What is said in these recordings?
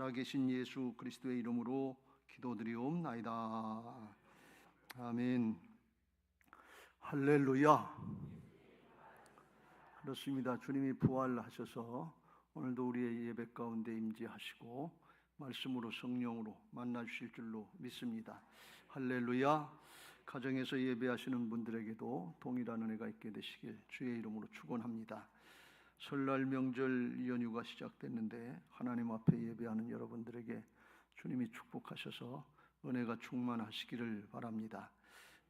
살아계신 예수 그리스도의 이름으로 기도드리옵나이다. 아멘. 할렐루야. 그렇습니다. 주님이 부활하셔서 오늘도 우리의 예배 가운데 임재하시고 말씀으로 성령으로 만나주실 줄로 믿습니다. 할렐루야. 가정에서 예배하시는 분들에게도 동일한 은혜가 있게 되시길 주의 이름으로 축원합니다. 설날 명절 연휴가 시작됐는데 하나님 앞에 예배하는 여러분들에게 주님이 축복하셔서 은혜가 충만하시기를 바랍니다.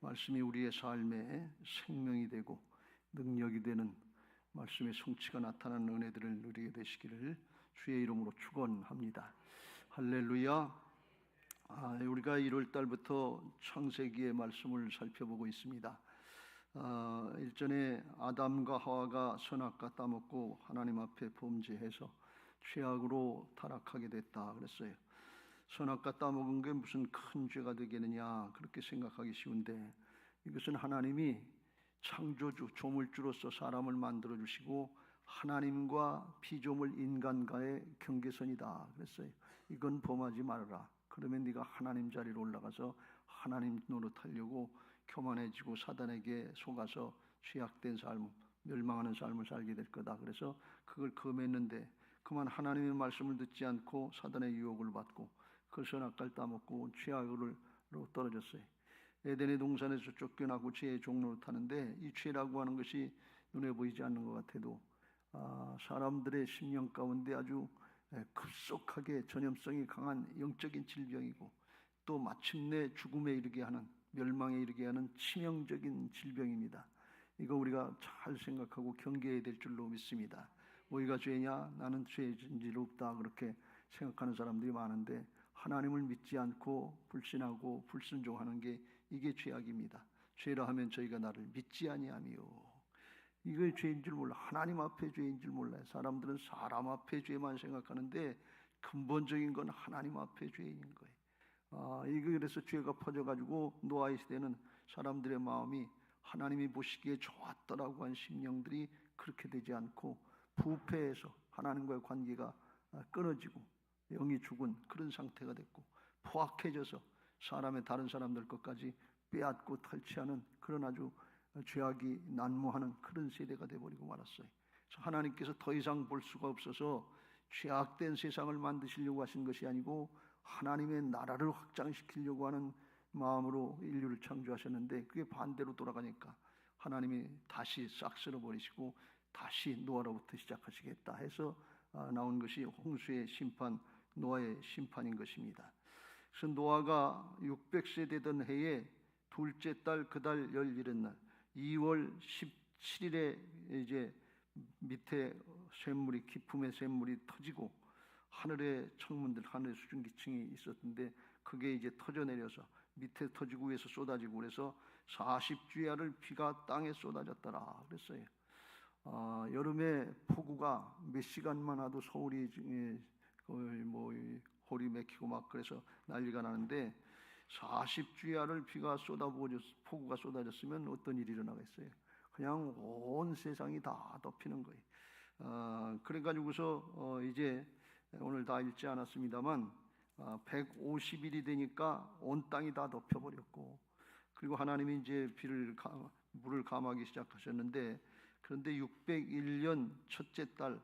말씀이 우리의 삶에 생명이 되고 능력이 되는 말씀의 성취가 나타나는 은혜들을 누리게 되시기를 주의 이름으로 축원합니다. 할렐루야. 우리가 1월 달부터 창세기의 말씀을 살펴보고 있습니다. 일전에 아담과 하와가 선악과 따먹고 하나님 앞에 범죄해서 죄악으로 타락하게 됐다 그랬어요. 선악과 따먹은 게 무슨 큰 죄가 되겠느냐 그렇게 생각하기 쉬운데, 이것은 하나님이 창조주 조물주로서 사람을 만들어 주시고 하나님과 피조물 인간과의 경계선이다 그랬어요. 이건 범하지 말아라. 그러면 네가 하나님 자리로 올라가서 하나님 노릇하려고 교만해지고 사단에게 속아서 죄악된 삶, 멸망하는 삶을 살게 될 거다. 그래서 그걸 금했는데 그만 하나님의 말씀을 듣지 않고 사단의 유혹을 받고 그 선악과를 따먹고 죄악으로 떨어졌어요. 에덴의 동산에서 쫓겨나고 죄의 종노릇하는데 이 죄라고 하는 것이 눈에 보이지 않는 것 같아도 사람들의 심령 가운데 아주 급속하게 전염성이 강한 영적인 질병이고 또 마침내 죽음에 이르게 하는, 멸망에 이르게 하는 치명적인 질병입니다. 이거 우리가 잘 생각하고 경계해야 될 줄로 믿습니다. 뭐가 죄냐? 나는 죄진 일 없다 그렇게 생각하는 사람들이 많은데 하나님을 믿지 않고 불신하고 불순종하는 게 이게 죄악입니다. 죄라 하면 저희가 나를 믿지 아니하며, 이게 죄인 줄 몰라. 하나님 앞에 죄인 줄 몰라요. 사람들은 사람 앞에 죄만 생각하는데 근본적인 건 하나님 앞에 죄인 거예요. 이거 그래서 죄가 퍼져가지고 노아의 시대는 사람들의 마음이 하나님이 보시기에 좋았더라고 한 심령들이 그렇게 되지 않고 부패해서 하나님과의 관계가 끊어지고 영이 죽은 그런 상태가 됐고 포악해져서 사람의 다른 사람들 것까지 빼앗고 탈취하는 그런 아주 죄악이 난무하는 그런 세대가 되어버리고 말았어요. 그래서 하나님께서 더 이상 볼 수가 없어서 죄악된 세상을 만드시려고 하신 것이 아니고 하나님의 나라를 확장시키려고 하는 마음으로 인류를 창조하셨는데 그게 반대로 돌아가니까 하나님이 다시 싹 쓸어버리시고 다시 노아로부터 시작하시겠다 해서 나온 것이 홍수의 심판, 노아의 심판인 것입니다. 그래서 노아가 600세 되던 해에 둘째 달 그달 11날 2월 17일에 이제 밑에 샘물이, 기품의 샘물이 터지고 하늘의 창문들, 하늘의 수증기층이 있었는데 그게 이제 터져내려서 밑에 터지고 위에서 쏟아지고 그래서 40주야를 비가 땅에 쏟아졌더라 그랬어요. 여름에 폭우가 몇 시간만 와도 서울이 홀이 맥히고 막 그래서 난리가 나는데 40주야를 비가 폭우가 쏟아졌으면 어떤 일이 일어나겠어요? 그냥 온 세상이 다 덮이는 거예요. 그래가지고서 이제 오늘 다 읽지 않았습니다만 150일이 되니까 온 땅이 다 덮여버렸고, 그리고 하나님이 이제 물을 감하기 시작하셨는데, 그런데 601년 첫째 달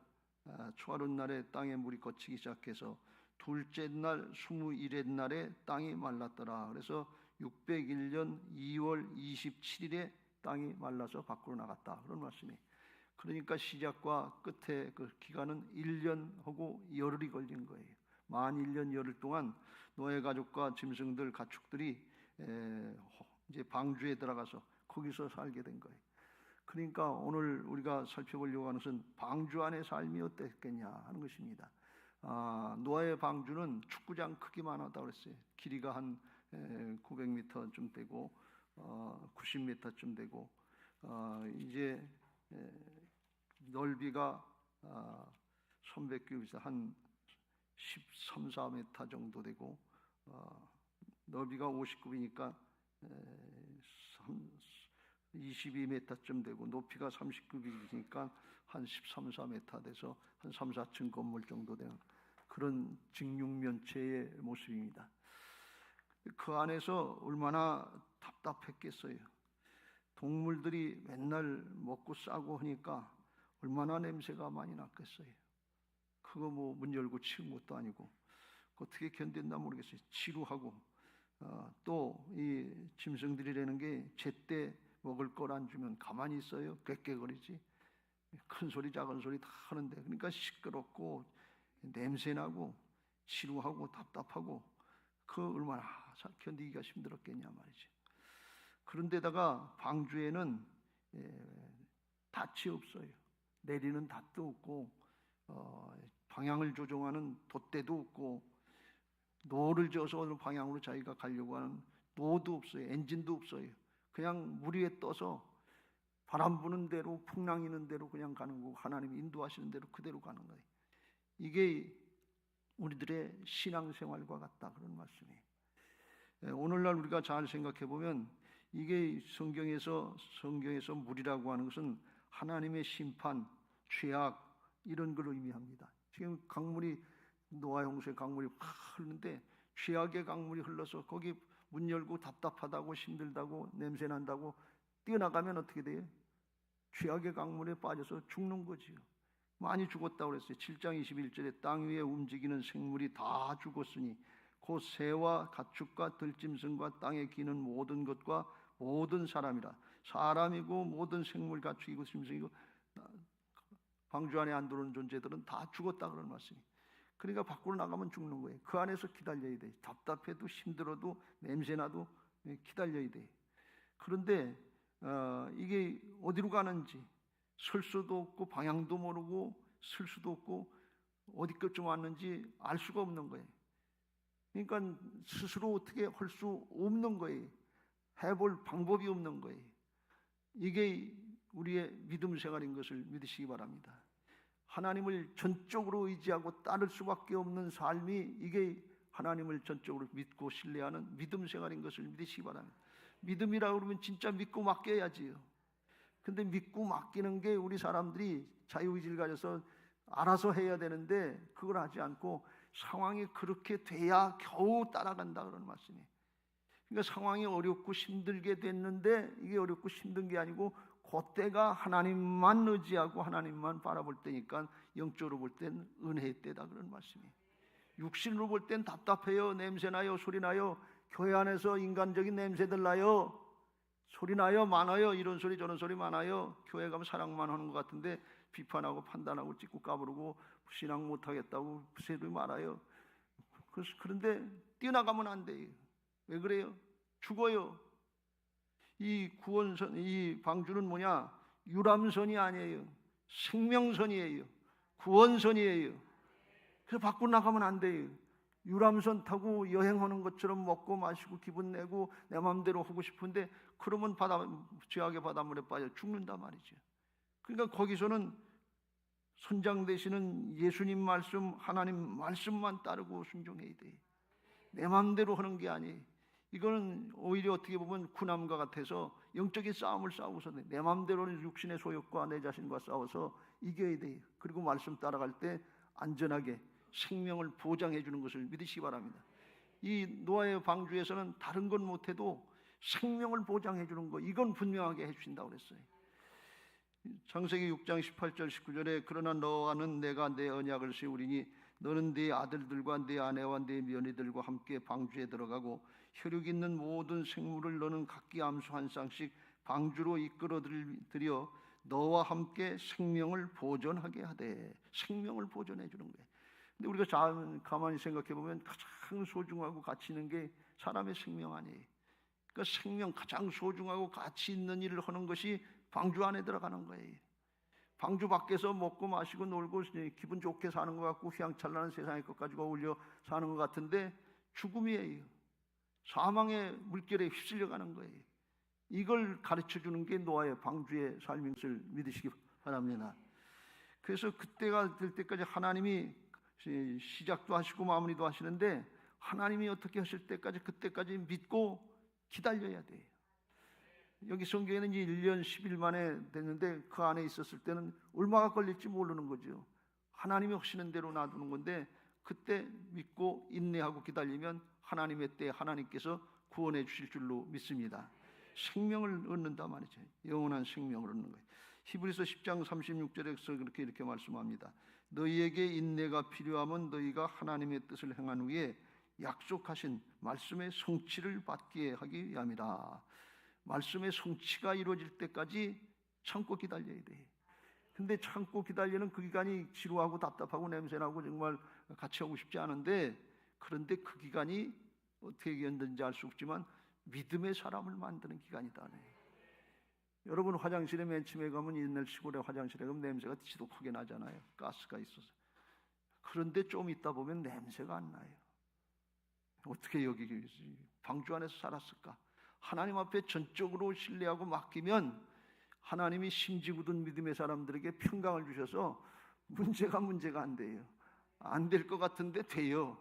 초하룻 날에 땅에 물이 걷히기 시작해서 둘째 날 21의 날에 땅이 말랐더라. 그래서 601년 2월 27일에 땅이 말라서 밖으로 나갔다 그런 말씀이. 그러니까 시작과 끝의 그 기간은 1년하고 열흘이 걸린 거예요. 만 1년 열흘 동안 노예 가족과 짐승들, 가축들이 이제 방주에 들어가서 거기서 살게 된 거예요. 그러니까 오늘 우리가 살펴보려고 하는 것은 방주 안의 삶이 어땠겠냐 하는 것입니다. 노아의 방주는 축구장 크기만 하다고 그랬어요. 길이가 한 900m쯤 되고 90m쯤 되고 이제 넓이가 300규빗 한 13, 14m 정도 되고 넓이가 50규빗이니까 22m쯤 되고 높이가 30규빗이니까 한 13, 14m 돼서 한 3, 4층 건물 정도 되는 그런 직육면 생명체의 모습입니다. 그 안에서 얼마나 답답했겠어요. 동물들이 맨날 먹고 싸고 하니까 얼마나 냄새가 많이 났겠어요. 그거 뭐 문 열고 치운 것도 아니고 어떻게 견뎠나 모르겠어요. 지루하고 또 이 짐승들이라는 게 제때 먹을 걸 안 주면 가만히 있어요? 꾀꾀거리지. 큰 소리 작은 소리 다 하는데, 그러니까 시끄럽고 냄새나고 지루하고 답답하고 그 얼마나 견디기가 힘들었겠냐 말이죠. 그런데다가 방주에는 닻이 없어요. 내리는 닻도 없고 방향을 조종하는 돛대도 없고 노를 저어서 어느 방향으로 자기가 가려고 하는 노도 없어요. 엔진도 없어요. 그냥 물 위에 떠서 바람 부는 대로 풍랑 있는 대로 그냥 가는 거고 하나님이 인도하시는 대로 그대로 가는 거예요. 이게 우리들의 신앙생활과 같다 그런 말씀이에요. 오늘날 우리가 잘 생각해 보면 이게 성경에서 물이라고 하는 것은 하나님의 심판, 죄악 이런 걸 의미합니다. 지금 강물이 노아 홍수의 강물이 확 흐르는데 죄악의 강물이 흘러서 거기 문 열고 답답하다고 힘들다고 냄새 난다고 뛰어나가면 어떻게 돼요? 죄악의 강물에 빠져서 죽는 거지요. 많이 죽었다고 그랬어요. 7장 21절에 땅 위에 움직이는 생물이 다 죽었으니 곧 새와 가축과 들짐승과 땅에 기는 모든 것과 모든 사람이라. 사람이고 모든 생물 가축이고 짐승이고 방주 안에 안 들어오는 존재들은 다 죽었다 그런 말씀이. 그러니까 밖으로 나가면 죽는 거예요. 그 안에서 기다려야 돼. 답답해도 힘들어도 냄새나도 기다려야 돼. 그런데 이게 어디로 가는지 설 수도 없고 방향도 모르고 쓸 수도 없고 어디까지 왔는지 알 수가 없는 거예요. 그러니까 스스로 어떻게 할 수 없는 거예요. 해볼 방법이 없는 거예요. 이게 우리의 믿음 생활인 것을 믿으시기 바랍니다. 하나님을 전적으로 의지하고 따를 수밖에 없는 삶이 이게 하나님을 전적으로 믿고 신뢰하는 믿음 생활인 것을 믿으시기 바랍니다. 믿음이라고 그러면 진짜 믿고 맡겨야지요. 근데 믿고 맡기는 게 우리 사람들이 자유의지를 가져서 알아서 해야 되는데 그걸 하지 않고 상황이 그렇게 돼야 겨우 따라간다 그런 말씀이에요. 그러니까 상황이 어렵고 힘들게 됐는데 이게 어렵고 힘든 게 아니고 그때가 하나님만 의지하고 하나님만 바라볼 때니까 영적으로 볼 땐 은혜의 때다 그런 말씀이에요. 육신으로 볼 땐 답답해요. 냄새나요. 소리나요. 교회 안에서 인간적인 냄새들 나요. 소리나요. 많아요. 이런 소리 저런 소리 많아요. 교회 가면 사랑만 하는 것 같은데 비판하고 판단하고 찍고 까부르고 신앙 못하겠다고 소리 말아요. 그런데 뛰어나가면 안 돼요. 왜 그래요? 죽어요. 이 구원선, 이 방주는 뭐냐? 유람선이 아니에요. 생명선이에요. 구원선이에요. 그래서 밖으로 나가면 안 돼요. 유람선 타고 여행하는 것처럼 먹고 마시고 기분 내고 내 마음대로 하고 싶은데 그러면 죄악의 바닷물에 빠져 죽는다 말이죠. 그러니까 거기서는 선장 되시는 예수님 말씀, 하나님 말씀만 따르고 순종해야 돼. 내 마음대로 하는 게 아니에요. 이거는 오히려 어떻게 보면 군함과 같아서 영적인 싸움을 싸우고서 내 마음대로는 육신의 소욕과 내 자신과 싸워서 이겨야 돼요. 그리고 말씀 따라갈 때 안전하게 생명을 보장해 주는 것을 믿으시기 바랍니다. 이 노아의 방주에서는 다른 건 못해도 생명을 보장해 주는 거 이건 분명하게 해주신다고 그랬어요. 창세기 6장 18절 19절에 그러나 너와는 내가 내 언약을 세우리니 너는 네 아들들과 네 아내와 네 며느리들과 함께 방주에 들어가고 혈육 있는 모든 생물을 너는 각기 암수 한 쌍씩 방주로 이끌어들여 너와 함께 생명을 보존하게 하되. 생명을 보존해 주는 거예요. 근데 우리가 잘 가만히 생각해 보면 가장 소중하고 가치 있는 게 사람의 생명 아니에요. 그러니까 생명 가장 소중하고 가치 있는 일을 하는 것이 방주 안에 들어가는 거예요. 방주 밖에서 먹고 마시고 놀고 기분 좋게 사는 것 같고 휘황찬란한 세상의 것 가지고 어울려 사는 것 같은데 죽음이에요. 사망의 물결에 휩쓸려가는 거예요. 이걸 가르쳐주는 게 노아의 방주의 삶인 것을 믿으시기 바랍니다. 그래서 그때가 될 때까지 하나님이 시작도 하시고 마무리도 하시는데 하나님이 어떻게 하실 때까지 그때까지 믿고 기다려야 돼요. 여기 성경에는 이제 1년 10일 만에 됐는데 그 안에 있었을 때는 얼마가 걸릴지 모르는 거죠. 하나님이 하시는 대로 놔두는 건데 그때 믿고 인내하고 기다리면 하나님의 때에 하나님께서 구원해 주실 줄로 믿습니다. 생명을 얻는다 말이죠. 영원한 생명을 얻는 거예요. 히브리서 10장 36절에서 이렇게 말씀합니다. 너희에게 인내가 필요하면 너희가 하나님의 뜻을 행한 후에 약속하신 말씀의 성취를 받게 하기 위함이라. 말씀의 성취가 이루어질 때까지 참고 기다려야 돼. 근데 참고 기다리는 그 기간이 지루하고 답답하고 냄새나고 정말 같이 하고 싶지 않은데, 그런데 그 기간이 어떻게 견딘지 알 수 없지만 믿음의 사람을 만드는 기간이다. 여러분 화장실에 맨 처음에 가면 옛날 시골의 화장실에 가면 냄새가 지독하게 나잖아요. 가스가 있어서. 그런데 좀 있다 보면 냄새가 안 나요. 어떻게 여기 방주 안에서 살았을까? 하나님 앞에 전적으로 신뢰하고 맡기면 하나님이 심지 굳은 믿음의 사람들에게 평강을 주셔서 문제가 안 돼요. 안 될 것 같은데 돼요.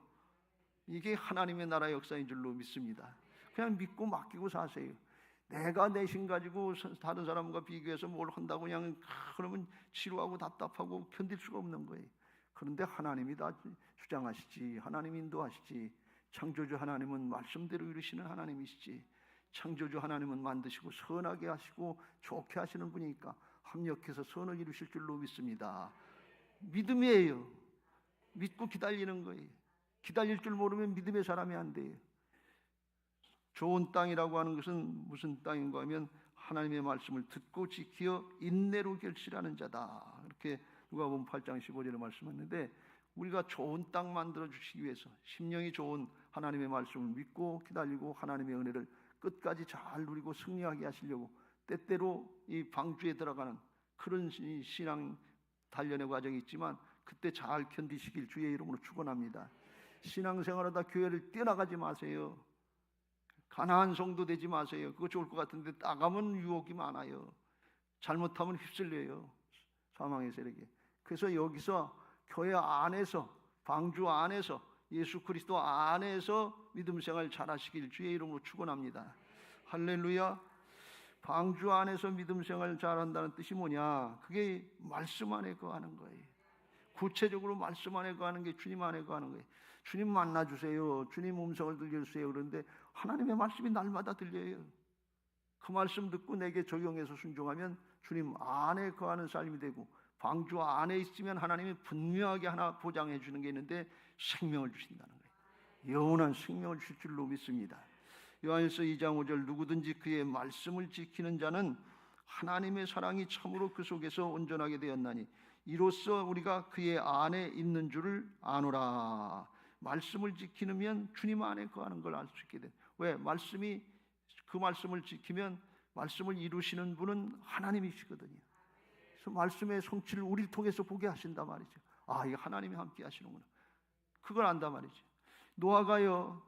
이게 하나님의 나라 역사인 줄로 믿습니다. 그냥 믿고 맡기고 사세요. 내가 내 힘 가지고 다른 사람과 비교해서 뭘 한다고 그냥 그러면 지루하고 답답하고 견딜 수가 없는 거예요. 그런데 하나님이 다 주장하시지, 하나님이 인도하시지. 창조주 하나님은 말씀대로 이루시는 하나님이시지. 창조주 하나님은 만드시고 선하게 하시고 좋게 하시는 분이니까 합력해서 선을 이루실 줄로 믿습니다. 믿음이에요. 믿고 기다리는 거예요. 기다릴 줄 모르면 믿음의 사람이 안 돼요. 좋은 땅이라고 하는 것은 무슨 땅인가 하면 하나님의 말씀을 듣고 지키어 인내로 결실하는 자다. 이렇게 누가복음 8장 15절에 말씀했는데, 우리가 좋은 땅 만들어 주시기 위해서 심령이 좋은 하나님의 말씀을 믿고 기다리고 하나님의 은혜를 끝까지 잘 누리고 승리하게 하시려고 때때로 이 방주에 들어가는 그런 신앙 단련의 과정이 있지만 그때 잘 견디시길 주의 이름으로 축원합니다. 신앙생활하다 교회를 뛰어나가지 마세요. 가난한 성도 되지 마세요. 그거 좋을 것 같은데 나가면 유혹이 많아요. 잘못하면 휩쓸려요. 사망의 세력에. 그래서 여기서 교회 안에서, 방주 안에서, 예수 그리스도 안에서 믿음 생활 잘하시길 주의 이름으로 축원합니다. 할렐루야. 방주 안에서 믿음 생활 잘한다는 뜻이 뭐냐? 그게 말씀 안에 거하는 거예요. 구체적으로 말씀 안에 거하는 게 주님 안에 거하는 거예요. 주님 만나주세요. 주님 음성을 들려주세요. 그런데 하나님의 말씀이 날마다 들려요. 그 말씀 듣고 내게 적용해서 순종하면 주님 안에 거하는 삶이 되고, 방주 안에 있으면 하나님이 분명하게 하나 보장해 주는 게 있는데 생명을 주신다는 거예요. 영원한 생명을 주실 줄로 믿습니다. 요한일서 2장 5절 누구든지 그의 말씀을 지키는 자는 하나님의 사랑이 참으로 그 속에서 온전하게 되었나니 이로써 우리가 그의 안에 있는 줄을 아노라. 말씀을 지키면 주님 안에 거하는 걸 알 수 있게 돼. 왜? 말씀이, 그 말씀을 지키면 말씀을 이루시는 분은 하나님이시거든요. 그래서 말씀의 성취를 우리를 통해서 보게 하신단 말이죠. 아, 이게 하나님이 함께 하시는구나. 그걸 안단 말이죠. 노아가요,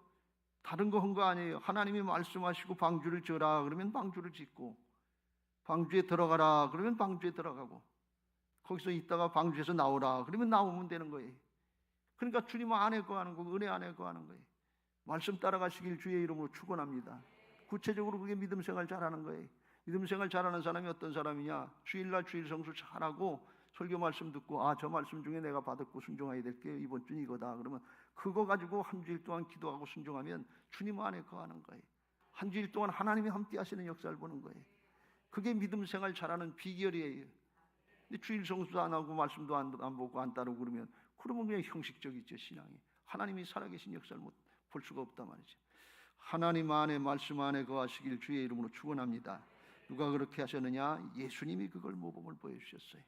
다른 거 한 거 아니에요. 하나님이 말씀하시고 방주를 지어라 그러면 방주를 짓고, 방주에 들어가라 그러면 방주에 들어가고, 거기서 있다가 방주에서 나오라 그러면 나오면 되는 거예요. 그러니까 주님 안에 거하는 거, 은혜 안에 거하는 거예요. 말씀 따라가시길 주의 이름으로 축원합니다. 구체적으로 그게 믿음 생활 잘하는 거예요. 믿음 생활 잘하는 사람이 어떤 사람이냐? 주일날 주일 성수 잘하고 설교 말씀 듣고, 아, 저 말씀 중에 내가 받았고 순종해야 될 게 이번 주는 이거다. 그러면 그거 가지고 한 주일 동안 기도하고 순종하면 주님 안에 거하는 거예요. 한 주일 동안 하나님이 함께 하시는 역사를 보는 거예요. 그게 믿음 생활 잘하는 비결이에요. 근데 주일 성수도 안 하고 말씀도 안 보고 안 따르고 그러면 그냥 형식적이죠, 신앙이. 하나님이 살아계신 역사를 볼 수가 없단 말이죠. 하나님 안에, 말씀 안에 거하시길 주의 이름으로 축원합니다. 누가 그렇게 하셨느냐? 예수님이 그걸 모범을 보여주셨어요.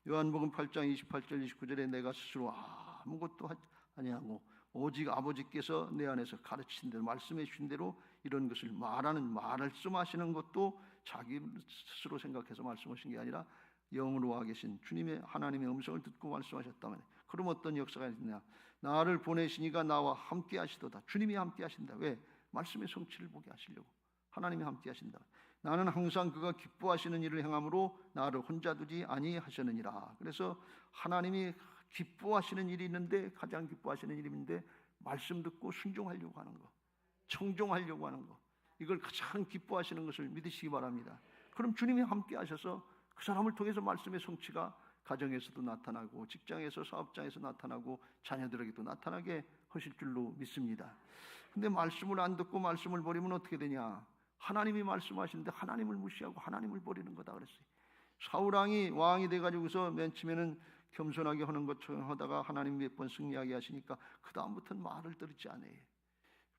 요한복음 8장 28절 29절에 내가 스스로 아무것도 하지 아니하고 오직 아버지께서 내 안에서 가르치신 대로, 말씀해 주신 대로 이런 것을 말씀하시는 것도 자기 스스로 생각해서 말씀하신 게 아니라 영으로 와 계신 주님의 하나님의 음성을 듣고 말씀하셨다면, 그럼 어떤 역사가 있느냐? 나를 보내시니가 나와 함께 하시도다. 주님이 함께 하신다. 왜? 말씀의 성취를 보게 하시려고. 하나님이 함께 하신다. 나는 항상 그가 기뻐하시는 일을 행함으로 나를 혼자 두지 아니하셨느니라. 그래서 하나님이 기뻐하시는 일이 있는데, 가장 기뻐하시는 일이 있는데 말씀 듣고 순종하려고 하는 거, 청종하려고 하는 거, 이걸 가장 기뻐하시는 것을 믿으시기 바랍니다. 그럼 주님이 함께 하셔서 그 사람을 통해서 말씀의 성취가 가정에서도 나타나고 직장에서 사업장에서 나타나고 자녀들에게도 나타나게 하실 줄로 믿습니다. 근데 말씀을 안 듣고 말씀을 버리면 어떻게 되냐? 하나님이 말씀하시는데 하나님을 무시하고 하나님을 버리는 거다 그랬어요. 사울왕이 왕이 돼가지고서 맨 처음에는 겸손하게 하는 것처럼 하다가 하나님 몇 번 승리하게 하시니까 그 다음부터는 말을 들지 않아요.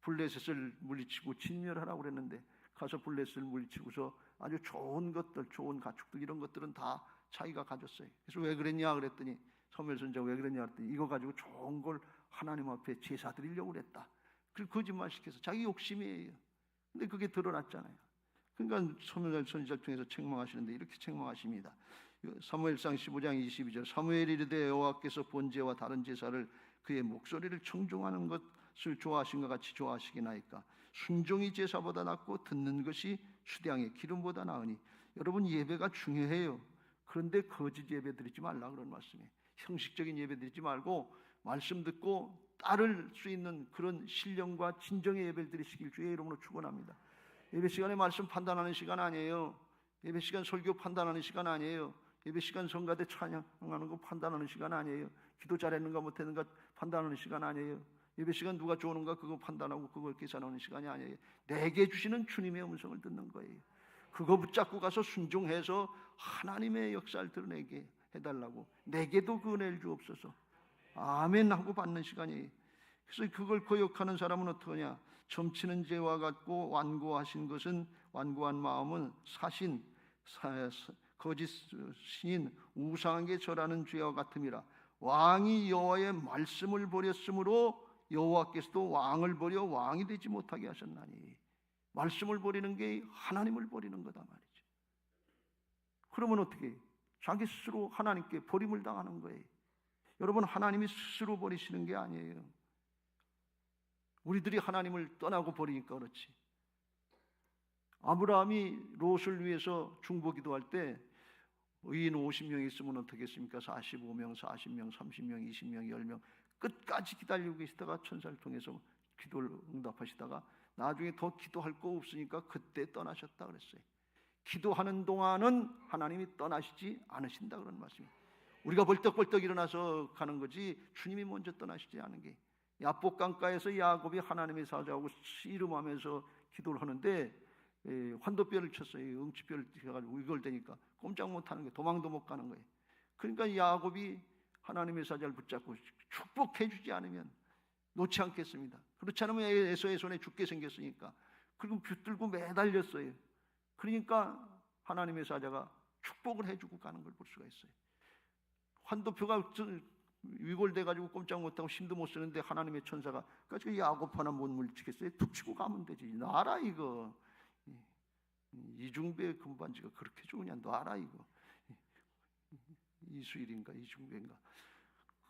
블레셋을 물리치고 진멸하라고 그랬는데 가서 블레셋을 물리치고서 아주 좋은 것들, 좋은 가축들 이런 것들은 다 자기가 가졌어요. 그래서 왜 그랬냐 그랬더니 사무엘 선지자가 왜 그랬냐 그랬더니 이거 가지고 좋은 걸 하나님 앞에 제사 드리려고 그랬다. 그리고 거짓말시켜서 자기 욕심이에요. 근데 그게 드러났잖아요. 그러니까 사무엘 선지자를 통해서 책망하시는데 이렇게 책망하십니다. 사무엘상 15장 22절 사무엘이 이르되 여호와께서 번제와 다른 제사를 그의 목소리를 청중하는 것을 좋아하신 것 같이 좋아하시기나이까. 순종이 제사보다 낫고 듣는 것이 수량의 기름보다 나으니. 여러분 예배가 중요해요. 그런데 거짓 예배 드리지 말라 그런 말씀이에요. 형식적인 예배 드리지 말고 말씀 듣고 따를 수 있는 그런 신령과 진정의 예배를 드리시길 주의 이름으로 축원합니다. 예배 시간에 말씀 판단하는 시간 아니에요. 예배 시간 설교 판단하는 시간 아니에요. 예배 시간 성가대 찬양하는 거 판단하는 시간 아니에요. 기도 잘했는가 못했는가 판단하는 시간 아니에요. 예배 시간 누가 좋은가 그거 판단하고 그걸 계산하는 시간이 아니에요. 내게 주시는 주님의 음성을 듣는 거예요. 그거 붙잡고 가서 순종해서 하나님의 역사를 드러내게 해달라고. 내게도 그 은혜를 주옵소서. 아멘 하고 받는 시간이에요. 그래서 그걸 거역하는 사람은 어떠냐? 점치는 죄와 같고 완고하신 것은 완고한 마음은 사신 거짓 신인 우상에게 절하는 죄와 같음이라. 왕이 여호와의 말씀을 버렸으므로 여호와께서도 왕을 버려 왕이 되지 못하게 하셨나니. 말씀을 버리는 게 하나님을 버리는 거다 말이죠. 그러면 어떻게 해요? 자기 스스로 하나님께 버림을 당하는 거예요. 여러분 하나님이 스스로 버리시는 게 아니에요. 우리들이 하나님을 떠나고 버리니까 그렇지. 아브라함이 롯을 위해서 중보기도할 때 의인 50명 있으면 어떻겠습니까? 45명, 40명, 30명, 20명, 10명 끝까지 기다리고 계시다가 천사를 통해서 기도를 응답하시다가 나중에 더 기도할 거 없으니까 그때 떠나셨다 그랬어요. 기도하는 동안은 하나님이 떠나시지 않으신다 그런 말씀이에요. 우리가 벌떡벌떡 일어나서 가는 거지 주님이 먼저 떠나시지 않은 게. 야복강가에서 야곱이 하나님의 사자하고 씨름하면서 기도를 하는데 환도뼈를 쳤어요. 응치뼈를 쳐가지고 이걸 대니까 꼼짝 못하는 거예요. 도망도 못 가는 거예요. 그러니까 야곱이 하나님의 사자를 붙잡고 축복해 주지 않으면 놓지 않겠습니다. 그렇지 않으면 에서의 손에 죽게 생겼으니까. 그리고 붙들고 매달렸어요. 그러니까 하나님의 사자가 축복을 해주고 가는 걸 볼 수가 있어요. 환도표가 위골돼가지고 꼼짝 못하고 힘도 못 쓰는데 하나님의 천사가 그래서 야곱 하나 못 물리치겠어요? 툭 치고 가면 되지. 놔라 이거. 이중배 금반지가 그렇게 좋으냐? 놔라 이거. 이수일인가 이중배인가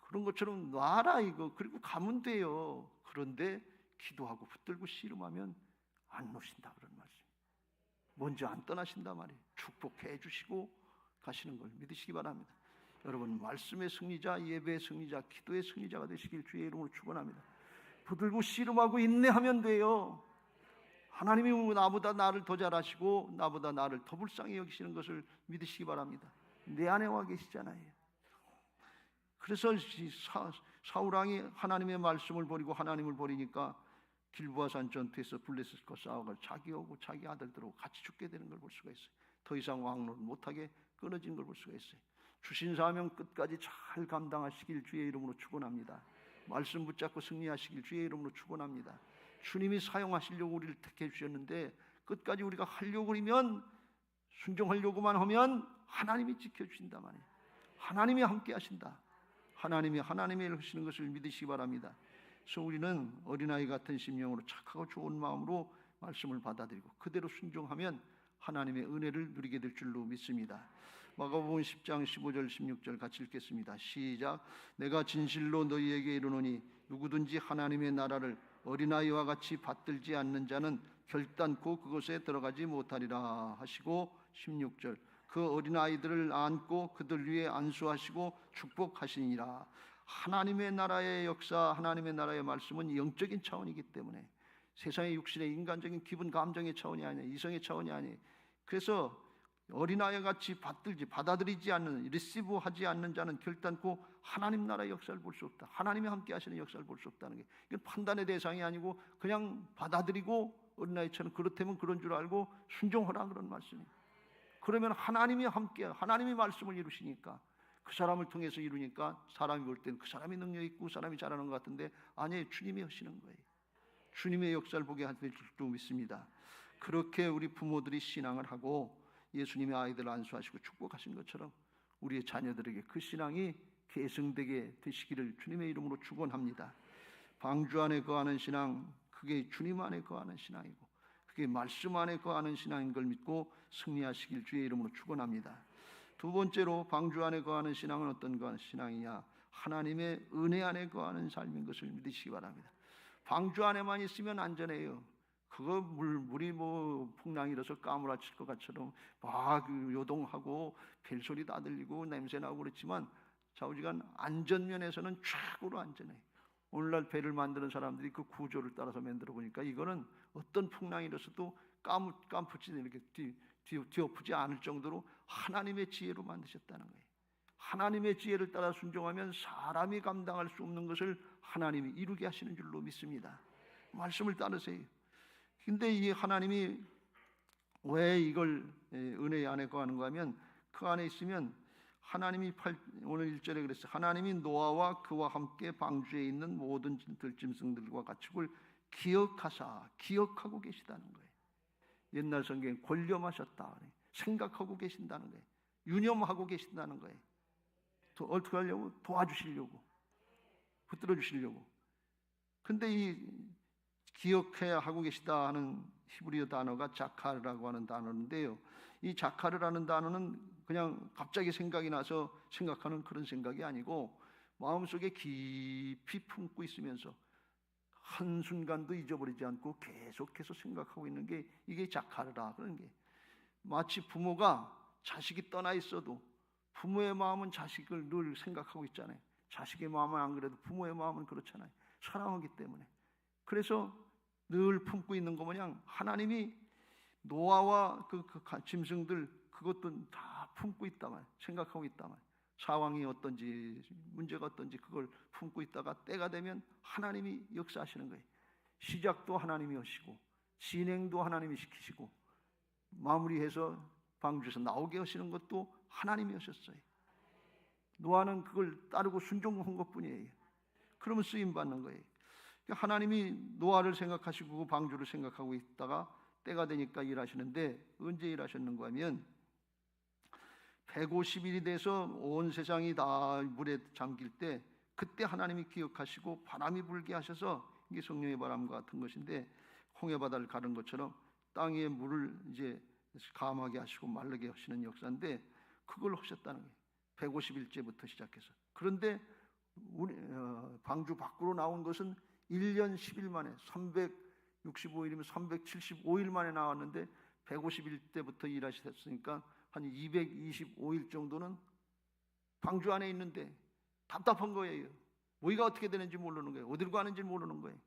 그런 것처럼 놔라 이거. 그리고 가면 돼요. 그런데 기도하고 붙들고 씨름하면 안 놓으신다 그런 말씀. 먼저 안 떠나신다 말이에요. 축복해 주시고 가시는 걸 믿으시기 바랍니다. 여러분 말씀의 승리자, 예배의 승리자, 기도의 승리자가 되시길 주의 이름으로 축원합니다. 붙들고 씨름하고 인내하면 돼요. 하나님이 나보다 나를 더 잘하시고 나보다 나를 더 불쌍히 여기시는 것을 믿으시기 바랍니다. 내 안에 와 계시잖아요. 그래서 사울왕이 하나님의 말씀을 버리고 하나님을 버리니까 길보아산 전투에서 블레셋과 싸워가 자기하고 자기 아들들하고 같이 죽게 되는 걸 볼 수가 있어요. 더 이상 왕노를 못하게 끊어진 걸 볼 수가 있어요. 주신 사명 끝까지 잘 감당하시길 주의 이름으로 축원합니다. 말씀 붙잡고 승리하시길 주의 이름으로 축원합니다. 주님이 사용하시려고 우리를 택해 주셨는데 끝까지 우리가 하려고 그러면 순종하려고만 하면 하나님이 지켜주신단 말이에요. 하나님이 함께 하신다. 하나님이 일을 하시는 것을 믿으시기 바랍니다. 그래서 우리는 어린아이 같은 심령으로 착하고 좋은 마음으로 말씀을 받아들이고 그대로 순종하면 하나님의 은혜를 누리게 될 줄로 믿습니다. 마가복음 10장 15절 16절 같이 읽겠습니다. 시작. 내가 진실로 너희에게 이르노니 누구든지 하나님의 나라를 어린아이와 같이 받들지 않는 자는 결단코 그곳에 들어가지 못하리라 하시고 16절. 그 어린아이들을 안고 그들 위에 안수하시고 축복하시니라. 하나님의 나라의 역사, 하나님의 나라의 말씀은 영적인 차원이기 때문에 세상의 육신의 인간적인 기분 감정의 차원이 아니에요. 이성의 차원이 아니에요. 그래서 어린아이 같이 받아들이지 않는, 리시브하지 않는 자는 결단코 하나님 나라의 역사를 볼 수 없다. 하나님이 함께 하시는 역사를 볼 수 없다는 게, 이건 판단의 대상이 아니고 그냥 받아들이고 어린아이처럼 그렇다면 그런 줄 알고 순종하라, 그런 말씀이에요. 그러면 하나님이 함께, 하나님이 말씀을 이루시니까, 그 사람을 통해서 이루니까 사람이 볼 때는 그 사람이 능력 있고 사람이 잘하는 것 같은데, 아니에요. 주님이 하시는 거예요. 주님의 역사를 보게 하실 줄 믿습니다. 그렇게 우리 부모들이 신앙을 하고 예수님의 아이들을 안수하시고 축복하신 것처럼 우리의 자녀들에게 그 신앙이 계승되게 되시기를 주님의 이름으로 축원합니다. 방주 안에 거하는 신앙, 그게 주님 안에 거하는 신앙이고 그게 말씀 안에 거하는 신앙인 걸 믿고 승리하시길 주의 이름으로 축원합니다. 두 번째로 방주 안에 거하는 신앙은 어떤 신앙이냐? 하나님의 은혜 안에 거하는 삶인 것을 믿으시기 바랍니다. 방주 안에만 있으면 안전해요. 그거 물이 풍랑이 일어서 까무라칠 것 같처럼 막 요동하고 벨소리 다 들리고 냄새 나고 그렇지만 좌우지간 안전면에서는 최고로 안전해요. 오늘날 배를 만드는 사람들이 그 구조를 따라서 만들어 보니까 이거는 어떤 풍랑이 일어서도 깜푸치 이렇게 뒤엎지 않을 정도로 하나님의 지혜로 만드셨다는 거예요. 하나님의 지혜를 따라 순종하면 사람이 감당할 수 없는 것을 하나님이 이루게 하시는 줄로 믿습니다. 말씀을 따르세요. 근데 이 하나님이 왜 이걸 은혜 안에 거하는가 하면, 그 안에 있으면 하나님이 오늘 1절에 그랬어요. 하나님이 노아와 그와 함께 방주에 있는 모든 들짐승들과 가축을 기억하고 계시다는 거예요. 옛날 성경에 권념하셨다, 생각하고 계신다는 거예요. 유념하고 계신다는 거예요. 어떻게 하려고? 도와주시려고, 붙들어 주시려고. 근데 이 기억해야 하고 계시다 하는 히브리어 단어가 자카르라고 하는 단어인데요, 이 자카르라는 단어는 그냥 갑자기 생각이 나서 생각하는 그런 생각이 아니고 마음속에 깊이 품고 있으면서 한순간도 잊어버리지 않고 계속해서 생각하고 있는 게 이게 자카르라 그런 게, 마치 부모가 자식이 떠나 있어도 부모의 마음은 자식을 늘 생각하고 있잖아요. 자식의 마음은 안 그래도 부모의 마음은 그렇잖아요. 사랑하기 때문에. 그래서 늘 품고 있는 거 마냥 하나님이 노아와 그 짐승들 그것도 다 품고 있다만, 생각하고 있다만, 상황이 어떤지 문제가 어떤지 그걸 품고 있다가 때가 되면 하나님이 역사하시는 거예요. 시작도 하나님이 하시고 진행도 하나님이 시키시고 마무리해서 방주에서 나오게 하시는 것도 하나님이 하셨어요. 노아는 그걸 따르고 순종한 것뿐이에요. 그러면 쓰임 받는 거예요. 하나님이 노아를 생각하시고 방주를 생각하고 있다가 때가 되니까 일하시는데, 언제 일하셨는가 하면 150일이 돼서 온 세상이 다 물에 잠길 때 그때 하나님이 기억하시고 바람이 불게 하셔서, 이게 성령의 바람과 같은 것인데 홍해 바다를 가른 것처럼 땅 위에 물을 이제 감하게 하시고 마르게 하시는 역사인데, 그걸 하셨다는 거예요. 150일째부터 시작해서. 그런데 우리 방주 밖으로 나온 것은 1년 10일 만에, 365일이면 375일 만에 나왔는데 150일 때부터 일하셨으니까 한 225일 정도는 방주 안에 있는데 답답한 거예요. 우리가 어떻게 되는지 모르는 거예요. 어디로 가는지 모르는 거예요.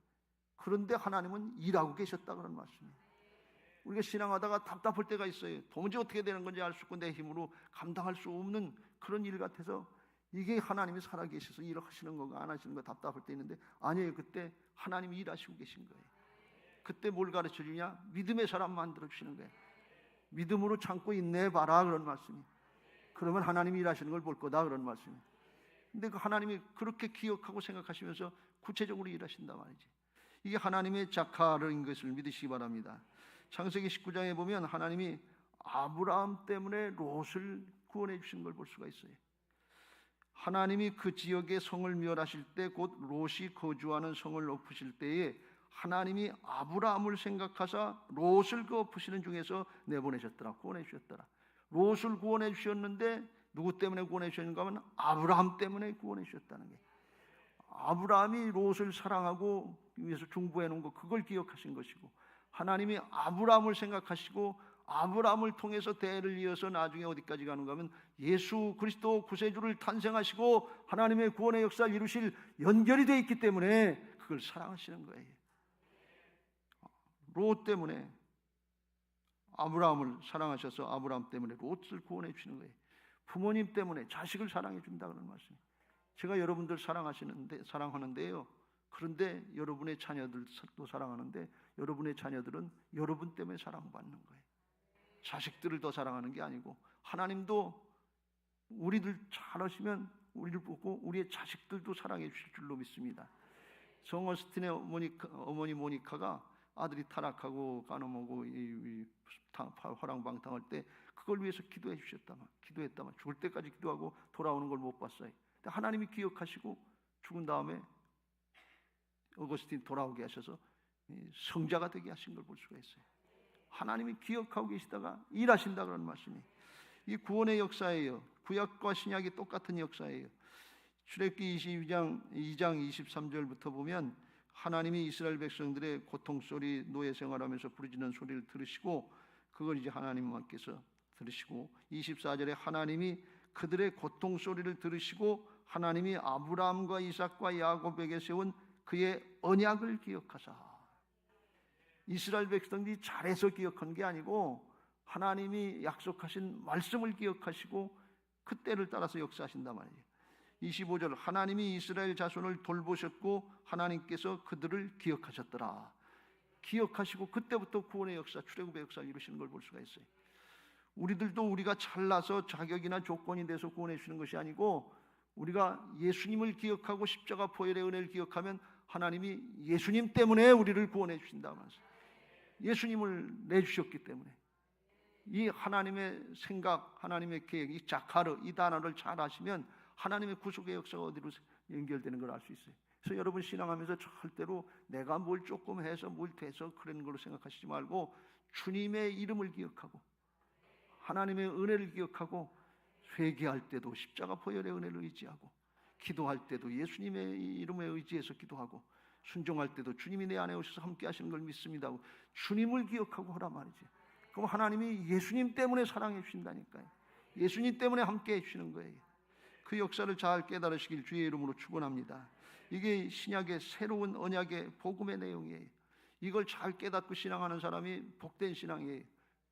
그런데 하나님은 일하고 계셨다 그런 말씀이에요. 우리가 신앙하다가 답답할 때가 있어요. 도무지 어떻게 되는 건지 알 수 없고 내 힘으로 감당할 수 없는 그런 일 같아서, 이게 하나님이 살아계셔서 일을 하시는 건가 안 하시는 건가 답답할 때 있는데, 아니에요. 그때 하나님이 일하시고 계신 거예요. 그때 뭘 가르쳐 주냐? 믿음의 사람 만들어 주시는 거예요. 믿음으로 참고 인내해봐라 그런 말씀이. 그러면 하나님이 일하시는 걸 볼 거다 그런 말씀이. 근데 그 하나님이 그렇게 기억하고 생각하시면서 구체적으로 일하신단 말이지. 이게 하나님의 자카르인 것을 믿으시기 바랍니다. 창세기 19장에 보면 하나님이 아브라함 때문에 롯을 구원해 주신 걸 볼 수가 있어요. 하나님이 그 지역의 성을 멸하실 때, 곧 롯이 거주하는 성을 엎으실 때에 하나님이 아브라함을 생각하사 롯을 그 엎으시는 중에서 내보내셨더라, 구원해 주셨더라. 롯을 구원해 주셨는데 누구 때문에 구원해 주셨는가 하면 아브라함 때문에 구원해 주셨다는 게, 아브라함이 롯을 사랑하고 위해서 중보해 놓은 거 그걸 기억하신 것이고, 하나님이 아브라함을 생각하시고 아브라함을 통해서 대를 이어서 나중에 어디까지 가는가 하면 예수 그리스도 구세주를 탄생하시고 하나님의 구원의 역사를 이루실 연결이 되어 있기 때문에 그걸 사랑하시는 거예요. 롯 때문에 아브라함을 사랑하셔서 아브라함 때문에 롯을 구원해 주시는 거예요. 부모님 때문에 자식을 사랑해 준다 그런 말씀이에요. 제가 여러분들 사랑하는데요. 그런데 여러분의 자녀들도 사랑하는데 여러분의 자녀들은 여러분 때문에 사랑받는 거예요. 자식들을 더 사랑하는 게 아니고 하나님도 우리들 잘하시면 우리를 보고 우리의 자식들도 사랑해 주실 줄로 믿습니다. 성 어스틴의 어머니 모니카가 아들이 타락하고 까놓고 화랑방탕할 때 그걸 위해서 기도했다만 죽을 때까지 기도하고 돌아오는 걸 못 봤어요. 근데 하나님이 기억하시고 죽은 다음에 어거스틴 돌아오게 하셔서 성자가 되게 하신 걸 볼 수가 있어요. 하나님이 기억하고 계시다가 일하신다 그런 말씀이. 이 구원의 역사예요. 구약과 신약이 똑같은 역사예요. 출애굽기 22장 23절부터 보면 하나님이 이스라엘 백성들의 고통 소리, 노예 생활하면서 부르짖는 소리를 들으시고 그걸 이제 하나님께서 들으시고 24절에 하나님이 그들의 고통 소리를 들으시고 하나님이 아브라함과 이삭과 야곱에게 세운 그의 언약을 기억하사. 이스라엘 백성들이 잘해서 기억한 게 아니고 하나님이 약속하신 말씀을 기억하시고 그 때를 따라서 역사하신단 말이에요. 25절 하나님이 이스라엘 자손을 돌보셨고 하나님께서 그들을 기억하셨더라. 기억하시고 그때부터 구원의 역사, 출애굽의 역사를 이루시는 걸 볼 수가 있어요. 우리들도 우리가 잘나서 자격이나 조건이 돼서 구원해 주시는 것이 아니고 우리가 예수님을 기억하고 십자가 보혈의 은혜를 기억하면 하나님이 예수님 때문에 우리를 구원해 주신다면서 예수님을 내주셨기 때문에 이 하나님의 생각, 하나님의 계획, 이 자카르 이 단어를 잘 아시면 하나님의 구속의 역사가 어디로 연결되는 걸 알 수 있어요. 그래서 여러분 신앙하면서 절대로 내가 뭘 조금 해서 뭘 돼서 그런 걸로 생각하시지 말고 주님의 이름을 기억하고 하나님의 은혜를 기억하고 회개할 때도 십자가 보혈의 은혜를 의지하고 기도할 때도 예수님의 이름에 의지해서 기도하고 순종할 때도 주님이 내 안에 오셔서 함께 하시는 걸 믿습니다 하고 주님을 기억하고 하란 말이지. 그럼 하나님이 예수님 때문에 사랑해 주신다니까요. 예수님 때문에 함께 해 주시는 거예요. 그 역사를 잘 깨달으시길 주의 이름으로 축원합니다. 이게 신약의 새로운 언약의 복음의 내용이에요. 이걸 잘 깨닫고 신앙하는 사람이 복된 신앙이에요.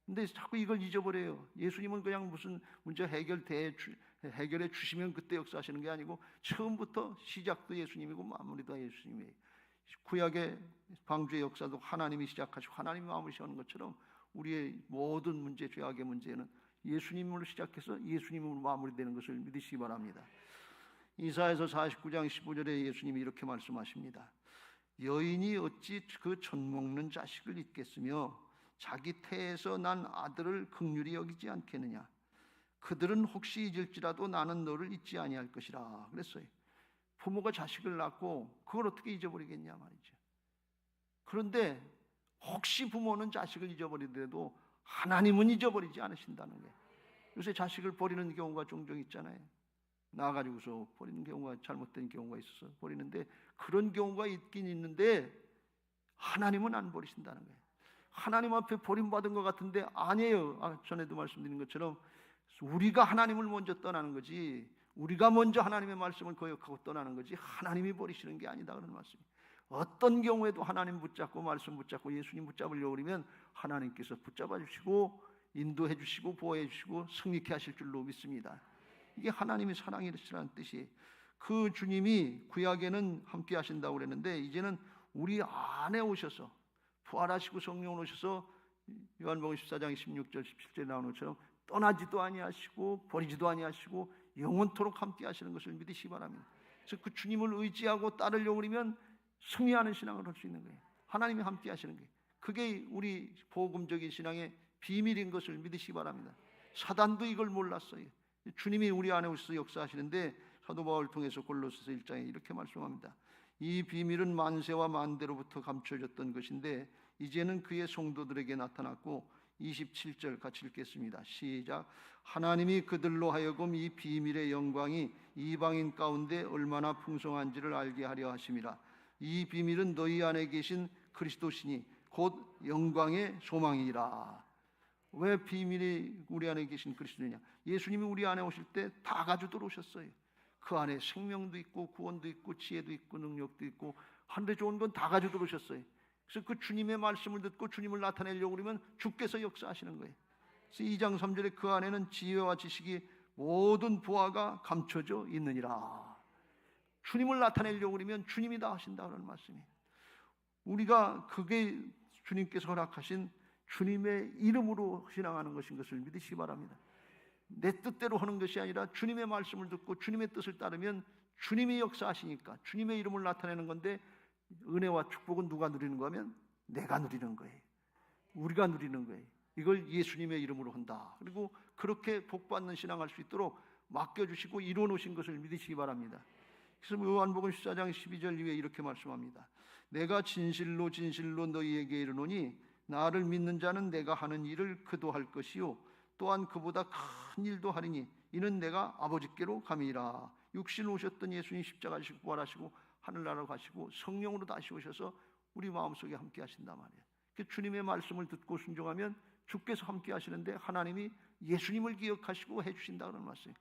근데 자꾸 이걸 잊어버려요. 예수님은 그냥 무슨 문제 해결해 주시면 그때 역사하시는 게 아니고 처음부터 시작도 예수님이고 마무리도 예수님이에요. 구약의 방주의 역사도 하나님이 시작하시고 하나님이 마무리하는 것처럼 우리의 모든 문제, 죄악의 문제는 예수님으로 시작해서 예수님으로 마무리되는 것을 믿으시기 바랍니다. 이사야서 49장 15절에 예수님이 이렇게 말씀하십니다. 여인이 어찌 그 젖먹는 자식을 잊겠으며 자기 태에서 난 아들을 긍휼히 여기지 않겠느냐. 그들은 혹시 잊을지라도 나는 너를 잊지 아니할 것이라 그랬어요. 부모가 자식을 낳고 그걸 어떻게 잊어버리겠냐 말이죠. 그런데 혹시 부모는 자식을 잊어버리더라도 하나님은 잊어버리지 않으신다는 거예요. 요새 자식을 버리는 경우가 종종 있잖아요. 나가지고서 버리는 경우가 잘못된 경우가 있어서 버리는데 그런 경우가 있긴 있는데 하나님은 안 버리신다는 거예요. 하나님 앞에 버림받은 것 같은데 아니에요. 전에도 말씀드린 것처럼 우리가 하나님을 먼저 떠나는 거지 우리가 먼저 하나님의 말씀을 거역하고 떠나는 거지 하나님이 버리시는 게 아니다 그런 말씀이에요. 어떤 경우에도 하나님 붙잡고 말씀 붙잡고 예수님 붙잡으려고 그러면 하나님께서 붙잡아 주시고 인도해 주시고 보호해 주시고 승리케 하실 줄로 믿습니다. 이게 하나님의 사랑이라는 뜻이에요. 그 주님이 구약에는 함께 하신다고 그랬는데 이제는 우리 안에 오셔서 부활하시고 성령으로 오셔서 요한복음 14장 16절 17절에 나오는 것처럼 떠나지도 아니하시고 버리지도 아니하시고 영원토록 함께 하시는 것을 믿으시기 바랍니다. 그래서 그 주님을 의지하고 따르려고 그러면 승리하는 신앙을 할 수 있는 거예요. 하나님이 함께 하시는 거예요. 그게 우리 복음적인 신앙의 비밀인 것을 믿으시기 바랍니다. 사단도 이걸 몰랐어요. 주님이 우리 안에 오셔서 역사하시는데 사도 바울을 통해서 골로새서 1장에 이렇게 말씀합니다. 이 비밀은 만세와 만대로부터 감춰졌던 것인데 이제는 그의 성도들에게 나타났고 27절 같이 읽겠습니다. 시작. 하나님이 그들로 하여금 이 비밀의 영광이 이방인 가운데 얼마나 풍성한지를 알게 하려 하심이라. 이 비밀은 너희 안에 계신 그리스도시니 곧 영광의 소망이라. 왜 비밀이 우리 안에 계신 그리스도냐? 예수님이 우리 안에 오실 때 다 가지고 들어오셨어요. 그 안에 생명도 있고 구원도 있고 지혜도 있고 능력도 있고 하늘에 좋은 건 다 가지고 들어오셨어요. 그래서 그 주님의 말씀을 듣고 주님을 나타내려고 그러면 주께서 역사하시는 거예요. 그래서 2장 3절에 그 안에는 지혜와 지식이 모든 부하가 감춰져 있느니라. 주님을 나타내려고 그러면 주님이 다 하신다 그런 말씀이에요. 우리가 그게 주님께서 허락하신 주님의 이름으로 신앙하는 것인 것을 믿으시기 바랍니다. 내 뜻대로 하는 것이 아니라 주님의 말씀을 듣고 주님의 뜻을 따르면 주님이 역사하시니까 주님의 이름을 나타내는 건데, 은혜와 축복은 누가 누리는 거면 내가 누리는 거예요. 우리가 누리는 거예요. 이걸 예수님의 이름으로 한다. 그리고 그렇게 복받는 신앙할 수 있도록 맡겨주시고 이뤄놓으신 것을 믿으시기 바랍니다. 그래서 요한복음 14장 12절 이후에 이렇게 말씀합니다. 내가 진실로 진실로 너희에게 이르노니 나를 믿는 자는 내가 하는 일을 그도 할 것이요 또한 그보다 큰 일도 하리니 이는 내가 아버지께로 감이라. 육신 오셨던 예수님 십자가 지시고 부활하시고 하늘나라로 가시고 성령으로 다시 오셔서 우리 마음속에 함께 하신단 말이에요. 주님의 말씀을 듣고 순종하면 주께서 함께 하시는데 하나님이 예수님을 기억하시고 해주신다 그런 말씀이에요.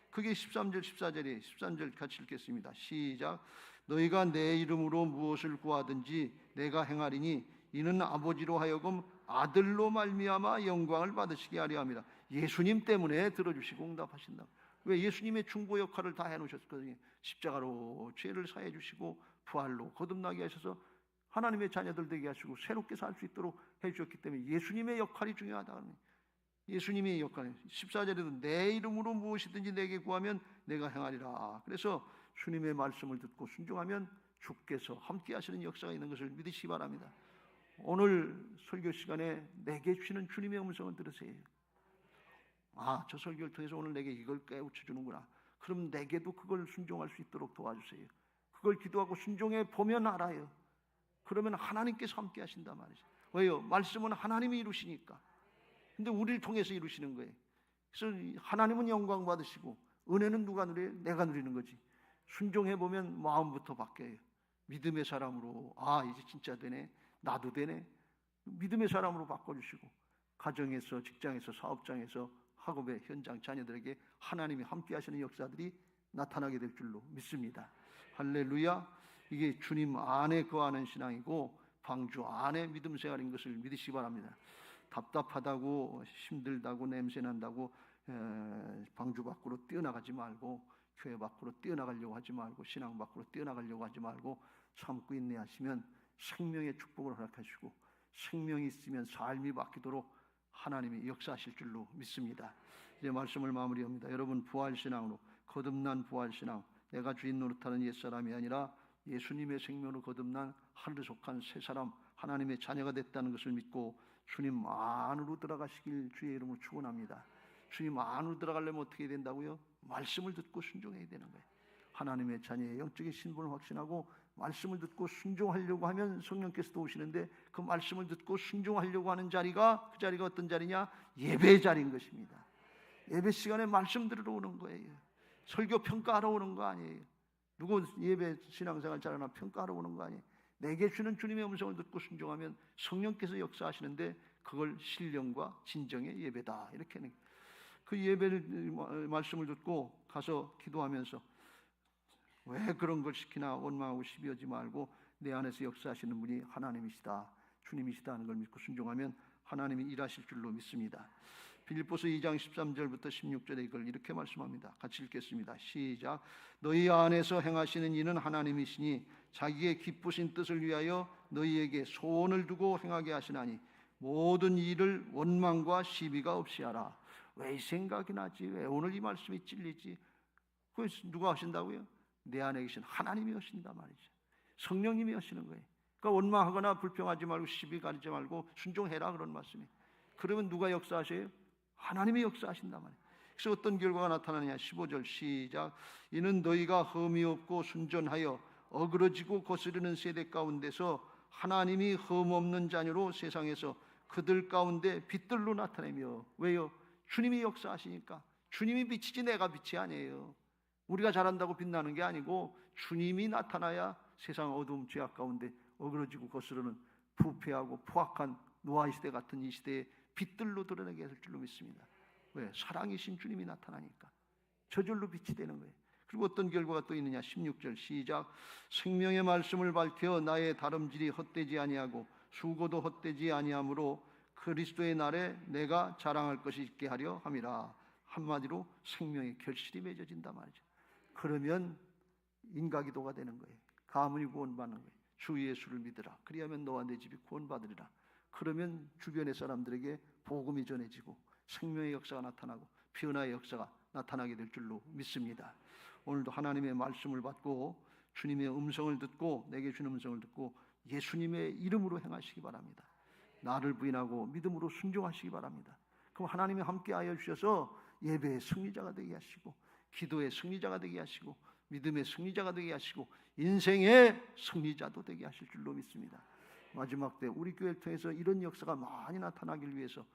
그게 13절 14절에 13절 같이 읽겠습니다. 시작. 너희가 내 이름으로 무엇을 구하든지 내가 행하리니 이는 아버지로 하여금 아들로 말미암아 영광을 받으시게 하려 함이라. 예수님 때문에 들어주시고 응답하신다. 왜? 예수님의 중보 역할을 다 해놓으셨거든요. 십자가로 죄를 사해 주시고 부활로 거듭나게 하셔서 하나님의 자녀들 되게 하시고 새롭게 살 수 있도록 해주셨기 때문에 예수님의 역할이 중요하다. 예수님의 역할. 14절에도 내 이름으로 무엇이든지 내게 구하면 내가 행하리라. 그래서 주님의 말씀을 듣고 순종하면 주께서 함께 하시는 역사가 있는 것을 믿으시기 바랍니다. 오늘 설교 시간에 내게 주시는 주님의 음성을 들으세요. 아, 저 설교를 통해서 오늘 내게 이걸 깨우쳐 주는구나. 그럼 내게도 그걸 순종할 수 있도록 도와주세요. 그걸 기도하고 순종해 보면 알아요. 그러면 하나님께서 함께 하신단 말이죠. 왜요? 말씀은 하나님이 이루시니까. 근데 우리를 통해서 이루시는 거예요. 그래서 하나님은 영광 받으시고 은혜는 누가 누려요? 내가 누리는 거지. 순종해 보면 마음부터 바뀌어요. 믿음의 사람으로, 아 이제 진짜 되네, 나도 되네. 믿음의 사람으로 바꿔주시고 가정에서, 직장에서, 사업장에서, 학업의 현장 자녀들에게 하나님이 함께 하시는 역사들이 나타나게 될 줄로 믿습니다. 할렐루야. 이게 주님 안에 거하는 신앙이고 방주 안에 믿음 생활인 것을 믿으시기 바랍니다. 답답하다고, 힘들다고, 냄새난다고 방주 밖으로 뛰어나가지 말고, 교회 밖으로 뛰어나가려고 하지 말고, 신앙 밖으로 뛰어나가려고 하지 말고 참고 인내하시면 생명의 축복을 허락하시고 생명이 있으면 삶이 바뀌도록 하나님이 역사하실 줄로 믿습니다. 이제 말씀을 마무리합니다. 여러분, 부활신앙으로, 거듭난 부활신앙, 내가 주인 노릇하는 옛사람이 아니라 예수님의 생명으로 거듭난 하늘에 속한 새 사람, 하나님의 자녀가 됐다는 것을 믿고 주님 안으로 들어가시길 주의 이름으로 축원합니다. 주님 안으로 들어가려면 어떻게 해야 된다고요? 말씀을 듣고 순종해야 되는 거예요. 하나님의 자녀의 영적인 신분을 확신하고 말씀을 듣고 순종하려고 하면 성령께서도 오시는데, 그 말씀을 듣고 순종하려고 하는 자리가, 그 자리가 어떤 자리냐? 예배 자리인 것입니다. 예배 시간에 말씀 들으러 오는 거예요. 설교 평가하러 오는 거 아니에요. 누구 예배 신앙생활 잘하나 평가하러 오는 거 아니에요. 내게 주는 주님의 음성을 듣고 순종하면 성령께서 역사하시는데 그걸 신령과 진정의 예배다, 이렇게 하는 거예요. 그 예배를, 말씀을 듣고 가서 기도하면서 왜 그런 걸 시키나 원망하고 시비하지 말고 내 안에서 역사하시는 분이 하나님이시다, 주님이시다 하는 걸 믿고 순종하면 하나님이 일하실 줄로 믿습니다. 빌립보서 2장 13절부터 16절에 이걸 이렇게 말씀합니다. 같이 읽겠습니다. 시작. 너희 안에서 행하시는 이는 하나님이시니 자기의 기쁘신 뜻을 위하여 너희에게 소원을 두고 행하게 하시나니 모든 일을 원망과 시비가 없이 하라. 왜 이 생각이 나지? 왜 오늘 이 말씀이 찔리지? 그걸 누가 하신다고요? 내 안에 계신 하나님이 하신단 말이죠. 성령님이 하시는 거예요. 그러니까 원망하거나 불평하지 말고 시비 가리지 말고 순종해라, 그런 말씀이에요. 그러면 누가 역사하세요? 하나님이 역사하신단 말이에요. 그래서 어떤 결과가 나타나느냐? 15절 시작. 이는 너희가 흠이 없고 순전하여 어그러지고 거스르는 세대 가운데서 하나님이 흠 없는 자녀로 세상에서 그들 가운데 빛들로 나타내며. 왜요? 주님이 역사하시니까. 주님이 빛이지 내가 빛이 아니에요. 우리가 잘한다고 빛나는 게 아니고 주님이 나타나야 세상 어두움 죄악 가운데 어그러지고 거스르는 부패하고 포악한 노아 시대 같은 이 시대에 빛들로 드러나게 할 줄로 믿습니다. 왜? 사랑이신 주님이 나타나니까 저절로 빛이 되는 거예요. 그리고 어떤 결과가 또 있느냐? 16절 시작. 생명의 말씀을 밝혀 나의 다름질이 헛되지 아니하고 수고도 헛되지 아니하므로 그리스도의 날에 내가 자랑할 것이 있게 하려 함이라. 한마디로 생명의 결실이 맺어진다 말이죠. 그러면 인가기도가 되는 거예요. 가문이 구원받는 거예요. 주 예수를 믿으라. 그리하면 너와 내 집이 구원받으리라. 그러면 주변의 사람들에게 복음이 전해지고 생명의 역사가 나타나고 변화의 역사가 나타나게 될 줄로 믿습니다. 오늘도 하나님의 말씀을 받고 주님의 음성을 듣고 내게 주는 음성을 듣고 예수님의 이름으로 행하시기 바랍니다. 나를 부인하고 믿음으로 순종하시기 바랍니다. 그럼 하나님이 함께하여 주셔서 예배의 승리자가 되게 하시고 기도의 승리자가 되게 하시고 믿음의 승리자가 되게 하시고 인생의 승리자도 되게 하실 줄로 믿습니다. 마지막 때 우리 교회를 통해서 이런 역사가 많이 나타나길 위해서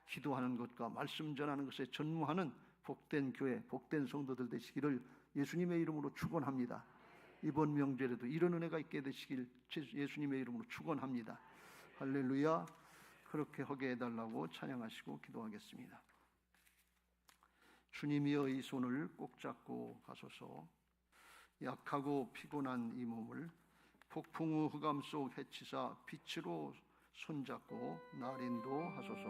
기도하는 것과 말씀 전하는 것에 전무하는 복된 교회, 복된 성도들 되시기를 예수님의 이름으로 축원합니다. 이번 명절에도 이런 은혜가 있게 되시길 예수님의 이름으로 축원합니다. 할렐루야. 그렇게 하게 해달라고 찬양하시고 기도하겠습니다. 주님이여 이 손을 꼭 잡고 가소서. 약하고 피곤한 이 몸을 폭풍우 흑암 속 해치사 빛으로 손잡고 날 인도하소서.